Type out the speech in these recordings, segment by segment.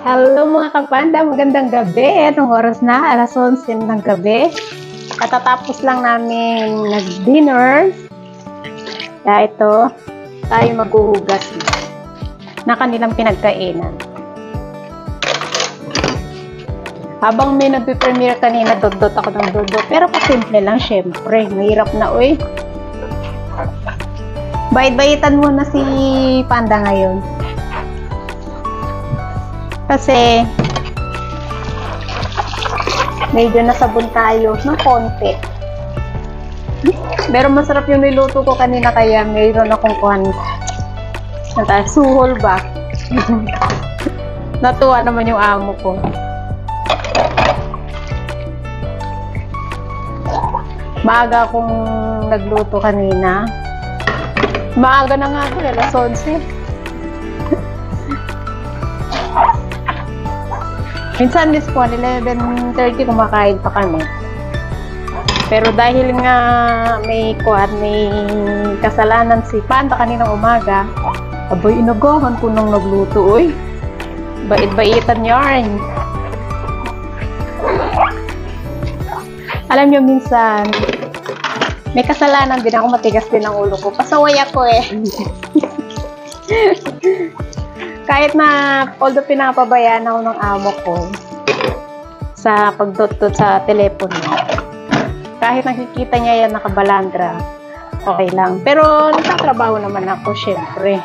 Hello mga kapanda, magandang gabi. Anong oras na? Alas 11 ng gabi. Katatapos lang namin nag-dinner. Kaya ito, tayo maghuhugas na kanilang pinagkainan. Habang may nag-premiere kanina, dot-dot ako ng dot-dot. Pero pasimple lang, syempre. Mahirap na, uy. Bait-baitan muna si Panda ngayon. Kasi medyo nasabon tayo ng konti. Pero masarap yung niluto ko kanina kaya mayroon akong suhol ba? Natuwa naman yung amo ko. Maaga akong nagluto kanina. Maaga na nga ako, alas 11. Minsan, Miss po, 11:30 kumakain pa kami. Pero dahil nga may kasalanan si Panda kaninang umaga, abay, inagahan ko nang nagluto, uy. Bait-baitan yarn. Alam nyo, minsan, may kasalanan din ako, matigas din ang ulo ko. Pasaway ako eh. Kahit na, although pinapabayaan ako ng amo ko sa pagdot-dot sa telepono, kahit nakikita niya yan nakabalandra, okay lang. Pero nagtatrabaho naman ako, syempre.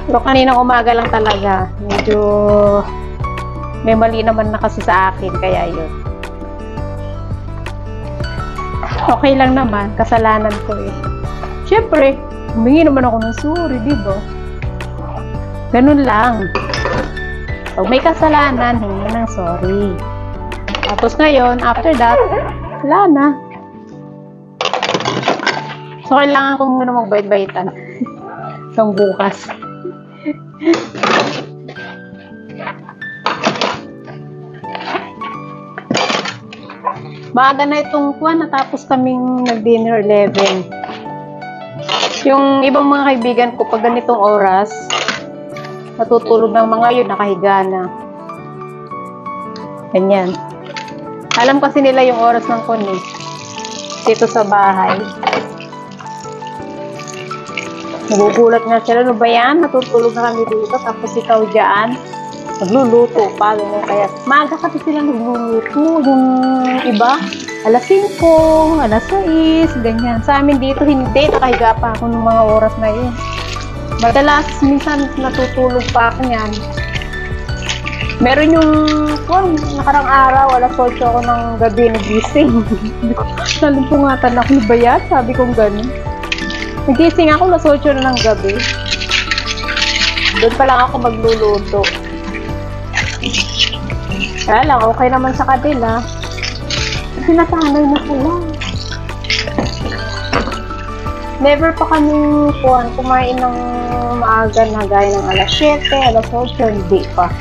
Pero kaninang umaga lang talaga, medyo may mali naman na kasi sa akin, kaya yun. Okay lang naman, kasalanan ko eh. Syempre, humingi naman ako ng sorry, diba? Ganun lang. Pag may kasalanan, hingi ng sorry. Tapos ngayon, after that, wala na. So, kailangan ko muna magbait-baitan. Hanggang bukas. Maaga na itong natapos kaming nag-dinner 11. Yung ibang mga kaibigan ko, pag ganitong oras, natutulog ng mga yun, nakahiga na. Ganyan. Alam kasi nila yung oras ng dito sa bahay. Nagugulat nga sila, ano ba yan? Natutulog na kami dito, tapos ikaw dyan, magluluto pa. Kaya maaga kasi sila nagluluto. Yung iba, alas 5, alas 6, ganyan. Sa amin dito, hindi. Nakahiga pa ako ng mga oras na yun. Madalas, minsan natutulog pa ako niyan. Meron yung, nakarang araw, alas 8 ako ng gabi nagising. Nalumpungatan ako, ba yan? Sabi kong gano'n. Nagising ako, alas 8 na ng gabi. Doon pa lang ako magluluto. Kaya lang, okay naman sa kanila. Kasi nasanay na sila. Never pa kaming kumain ng maaga na gaya ng alas 7, alas 8, hindi pa.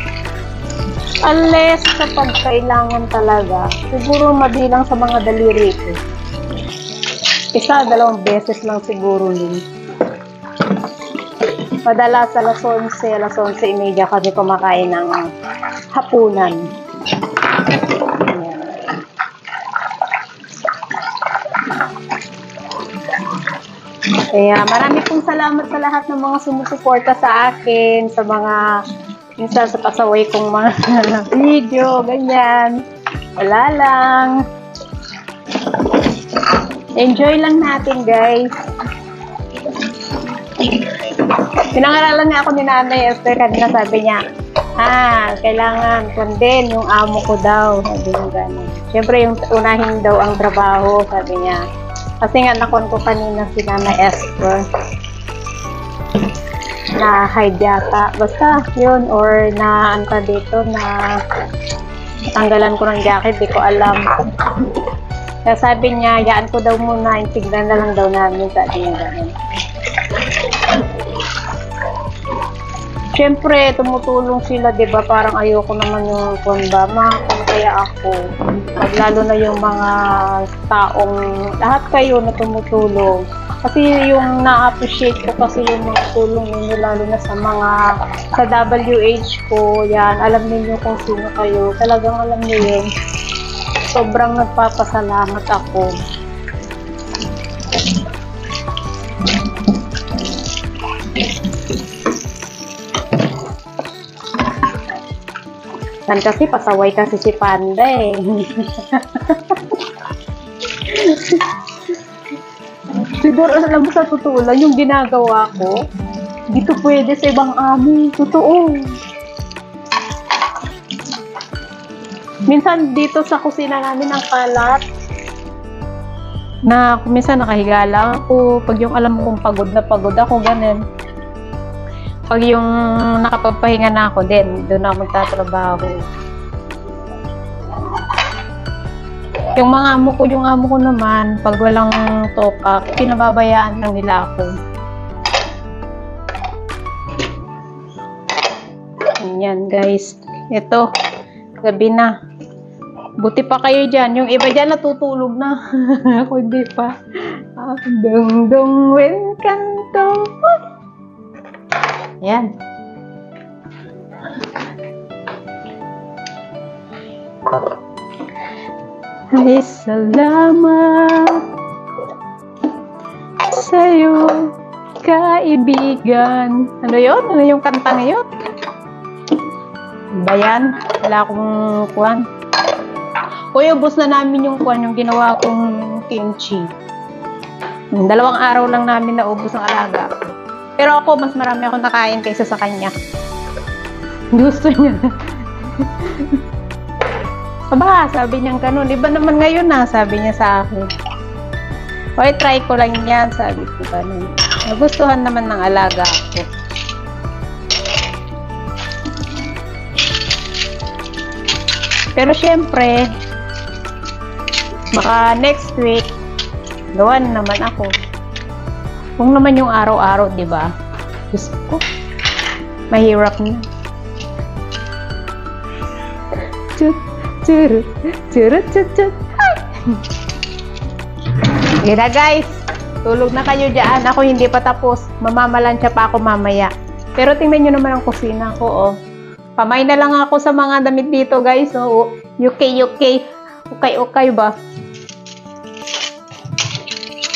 Unless kapag kailangan talaga, siguro mabilang sa mga daliri ko. 1, 2 beses lang siguro yun. Madalas alas 11, alas 11:30 kami kumakain ng hapunan. Kaya marami pong salamat sa lahat ng mga sumusuporta sa akin, sa mga minsan sa pasaway kong mga video, ganyan. Wala lang. Enjoy lang natin, guys. Pinangaralan nga ako ni Nanay Esther kanina, sabi niya, kailangan kundin yung amo ko daw. Sabi niya gano'n. Siyempre, yung unahin daw ang trabaho, sabi niya. Kasi nga nakon ko kanina si Nanay Esther na hide yata. Basta yun, or na anta dito na tanggalan ko ng jacket, di ko alam. Kaya sabi niya, yaan ko daw muna, intignan na lang daw namin, sabi niya gano'n. Siyempre, tumutulong sila, diba? Parang ayoko naman yung kaya ako. Lalo na yung mga taong, lahat kayo na tumutulong. Kasi yung na-appreciate ko kasi yung mga tulong ninyo, lalo na sa mga sa WH ko, yan, alam niyo kung sino kayo. Talagang alam niyo yun. Sobrang nagpapasalamat ako. Yan kasi, pasaway kasi si Panda eh. Siguro, alam mo, sa totoo lang, yung ginagawa ko, dito pwede sa ibang amin. Totoo. Minsan dito sa kusina namin ang kalat. Na minsan nakahiga lang ako. Pag yung alam kong pagod na pagod ako, ganun. Pag yung nakapagpahinga na ako din, doon ako magtatrabaho. Yung mga amo ko naman, pag walang top up, pinababayaan lang nila ako. Ayan guys. Ito, gabi na. Buti pa kayo dyan. Yung iba dyan natutulog na. Ako hindi pa. Dong dong wen kanto. Ayan. Ay, salamat sa'yo, kaibigan. Ano yun? Ano yung kantang yun? Ba yan? Wala akong kuwan. Uy, ubos na namin yung kuwan, yung ginawa kong kimchi. 2 araw lang namin naubos ang alaga. Pero ako, mas marami akong nakain kaysa sa kanya. Gusto niya. Aba, sabi niya ganun. Iba naman ngayon na, sabi niya sa akin. Hoy, try ko lang yan, sabi ko ganun. Nagustuhan naman ng alaga ako. Pero syempre, baka next week, gawan naman ako. Kung naman yung araw-araw, di ba? Diyos ko, mahirap na. Churut, churut, churut. Sige na guys, tulog na kayo dyan. Ako hindi pa tapos. Mamamalansya pa ako mamaya. Pero tingnan nyo naman ang kusina ko, oh. Pamay na lang ako sa mga damit dito guys. Oh, UK. Okay ba?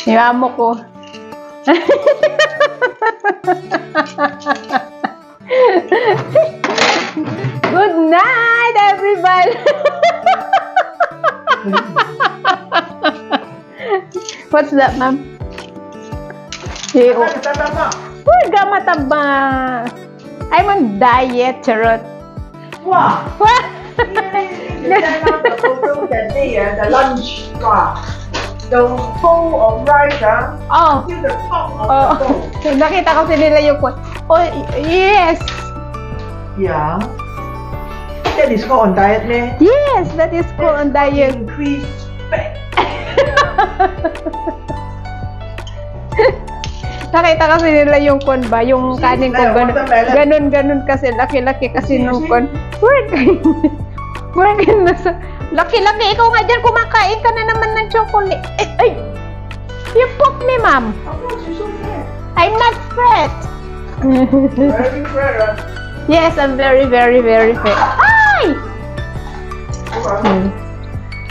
Yung amo ko. Good night, everybody. What's that, ma'am? Uy, gamataba. I'm on diet, charot. Wow. What? The photo that day, the lunch, the bowl of rice, Oh. to the top of the bowl. Nakita ko nila yung oh, yes. Yeah. That is called on diet, man. Yes, that is called on diet. Increase fat. Nakita kasi nila yung kon ba, yung kanin ko ganun kasi laki-laki kasi nung kon. Work na sa laki-laki, ikaw nga dyan kumakain ka na naman ng chocolate. Ay, you poke me, ma'am. Of course, you're so fat. I'm not fat. Very fat. Yes, I'm very fat. Hi!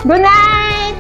Good night!